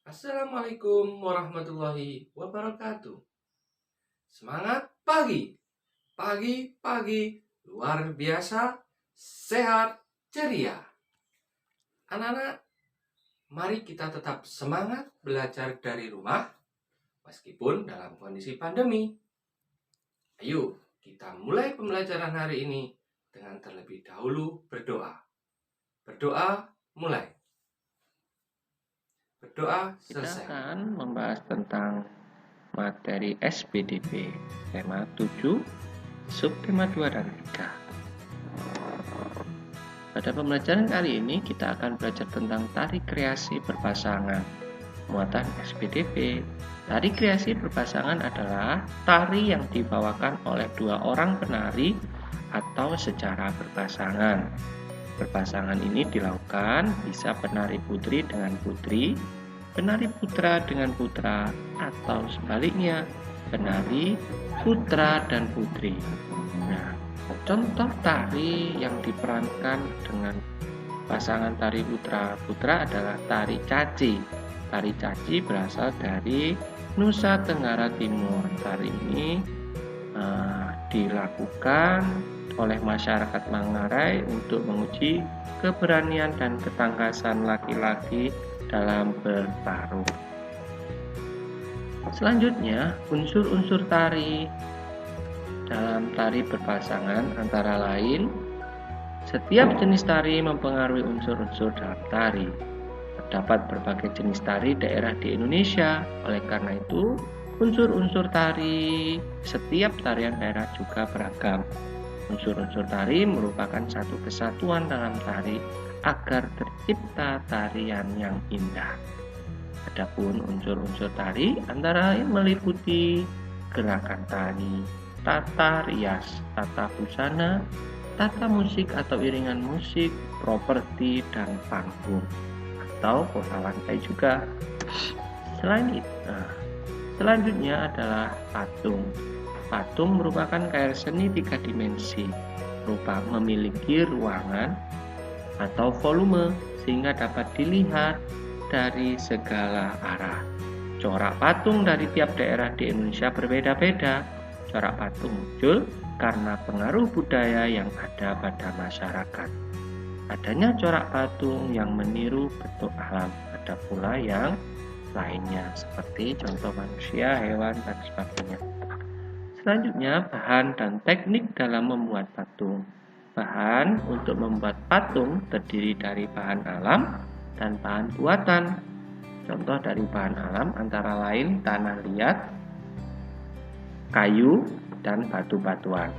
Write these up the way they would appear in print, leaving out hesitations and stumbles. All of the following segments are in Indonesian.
Assalamualaikum warahmatullahi wabarakatuh. Semangat pagi, pagi-pagi luar biasa, sehat, ceria. Anak-anak, mari kita tetap semangat belajar dari rumah meskipun dalam kondisi pandemi. Ayo, kita mulai pembelajaran hari ini dengan terlebih dahulu berdoa. Berdoa mulai. Berdoa Kita selesai. akan membahas tentang materi SPDP tema 7, subtema 2 dan 3. Pada pembelajaran kali ini kita akan belajar tentang tari kreasi berpasangan. Muatan SPDP. Tari kreasi berpasangan adalah tari yang dibawakan oleh dua orang penari atau secara berpasangan. Berpasangan ini dilakukan bisa penari putri dengan putri, penari putra dengan putra, atau sebaliknya, penari putra dan putri. Nah, contoh tari yang diperankan dengan pasangan tari putra-putra adalah tari caci. Tari caci berasal dari Nusa Tenggara Timur. Tari ini dilakukan oleh masyarakat Manggarai untuk menguji keberanian dan ketangkasan laki-laki dalam bertarung. Selanjutnya, unsur-unsur tari dalam tari berpasangan antara lain, setiap jenis tari mempengaruhi unsur-unsur dalam tari. Terdapat berbagai jenis tari daerah di Indonesia, oleh karena itu unsur-unsur tari setiap tarian daerah juga beragam. Unsur-unsur tari merupakan satu kesatuan dalam tari agar tercipta tarian yang indah. Adapun unsur-unsur tari antara lain meliputi gerakan tari, tata rias, tata busana, tata musik atau iringan musik, properti, dan panggung atau pola lantai juga. Selain itu, selanjutnya adalah patung. Patung merupakan karya seni 3 dimensi, berupa memiliki ruangan atau volume sehingga dapat dilihat dari segala arah. Corak patung dari tiap daerah di Indonesia berbeda-beda. Corak patung muncul karena pengaruh budaya yang ada pada masyarakat. Adanya corak patung yang meniru bentuk alam, ada pula yang lainnya seperti contoh manusia, hewan, dan sebagainya. Selanjutnya, bahan dan teknik dalam membuat patung. Bahan untuk membuat patung terdiri dari bahan alam dan bahan buatan. Contoh dari bahan alam antara lain tanah liat, kayu, dan batu-batuan.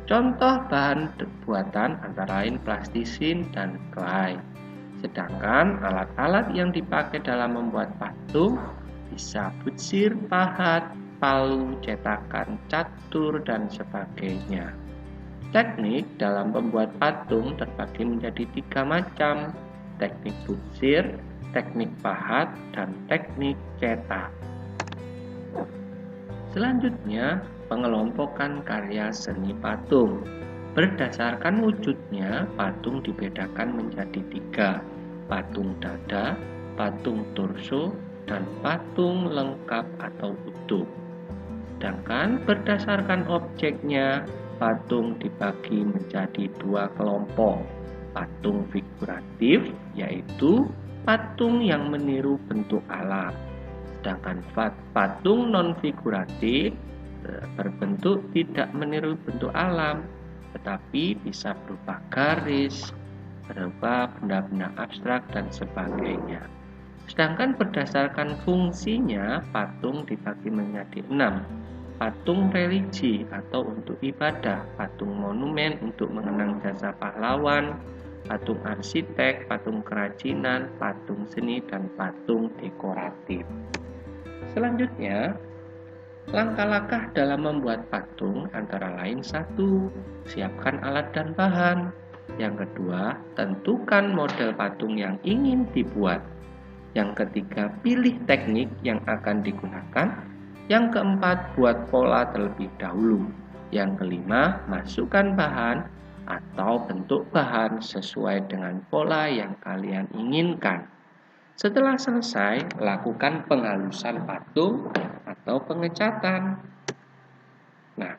Contoh bahan buatan antara lain plastisin dan clay. Sedangkan alat-alat yang dipakai dalam membuat patung bisa butsir, pahat, palu, cetakan, catur, dan sebagainya. Teknik dalam membuat patung terbagi menjadi 3 macam: teknik butsir, teknik pahat, dan teknik cetak. Selanjutnya, pengelompokan karya seni patung. Berdasarkan wujudnya, patung dibedakan menjadi 3: patung dada, patung torso, dan patung lengkap atau utuh. Sedangkan berdasarkan objeknya, patung dibagi menjadi 2 kelompok. Patung figuratif, yaitu patung yang meniru bentuk alam. Sedangkan patung non-figuratif berbentuk tidak meniru bentuk alam, tetapi bisa berupa garis, berupa benda-benda abstrak, dan sebagainya. Sedangkan berdasarkan fungsinya, patung dibagi menjadi 6. Patung religi atau untuk ibadah, patung monumen untuk mengenang jasa pahlawan, patung arsitek, patung kerajinan, patung seni, dan patung dekoratif. Selanjutnya, langkah-langkah dalam membuat patung antara lain 1. Siapkan alat dan bahan. Yang kedua, tentukan model patung yang ingin dibuat. Yang ketiga, pilih teknik yang akan digunakan. Yang keempat, buat pola terlebih dahulu. Yang kelima, masukkan bahan atau bentuk bahan sesuai dengan pola yang kalian inginkan. Setelah selesai, lakukan penghalusan patung atau pengecatan. Nah,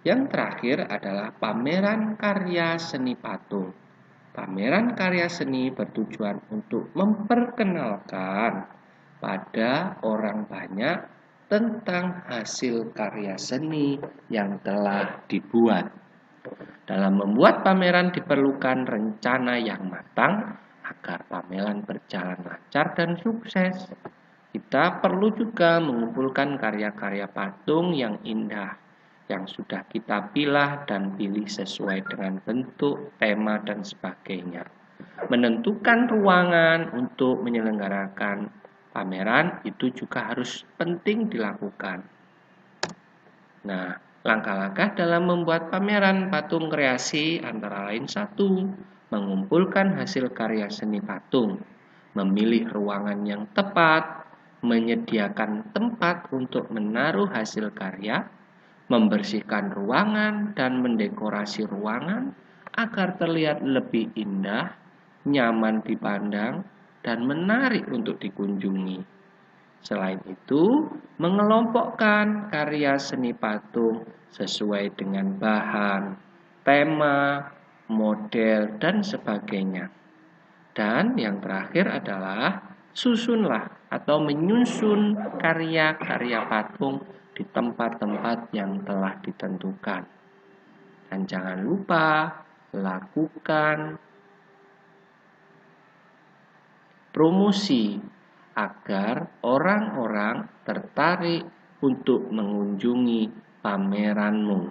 yang terakhir adalah pameran karya seni patung. Pameran karya seni bertujuan untuk memperkenalkan pada orang banyak tentang hasil karya seni yang telah dibuat. Dalam membuat pameran diperlukan rencana yang matang agar pameran berjalan lancar dan sukses. Kita perlu juga mengumpulkan karya-karya patung yang indah, yang sudah kita pilah dan pilih sesuai dengan bentuk, tema, dan sebagainya. Menentukan ruangan untuk menyelenggarakan pameran itu juga harus penting dilakukan. Nah, langkah-langkah dalam membuat pameran patung kreasi antara lain 1. Mengumpulkan hasil karya seni patung, memilih ruangan yang tepat, menyediakan tempat untuk menaruh hasil karya, membersihkan ruangan dan mendekorasi ruangan agar terlihat lebih indah, nyaman dipandang, dan menarik untuk dikunjungi. Selain itu, mengelompokkan karya seni patung sesuai dengan bahan, tema, model, dan sebagainya. Dan yang terakhir adalah susunlah atau menyusun karya-karya patung di tempat-tempat yang telah ditentukan. Dan jangan lupa lakukan promosi agar orang-orang tertarik untuk mengunjungi pameranmu.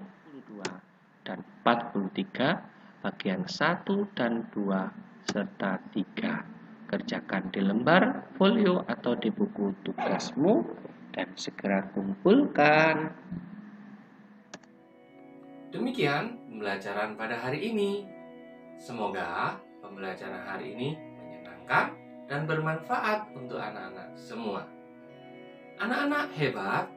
42 dan 43 bagian 1 dan 2 serta 3. Kerjakan di lembar folio atau di buku tugasmu dan segera kumpulkan. Demikian pembelajaran pada hari ini. Semoga pembelajaran hari ini menyenangkan dan bermanfaat untuk anak-anak semua. Anak-anak hebat,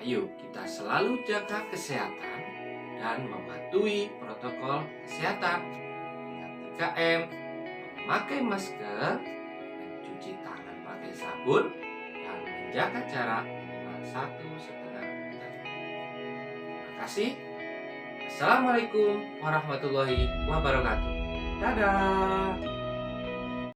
ayo kita selalu jaga kesehatan dan mematuhi protokol kesehatan dengan 3M, memakai masker, mencuci tangan pakai sabun, dan menjaga jarak minimal 1,5 meter. Terima kasih. Assalamualaikum warahmatullahi wabarakatuh. Dadah.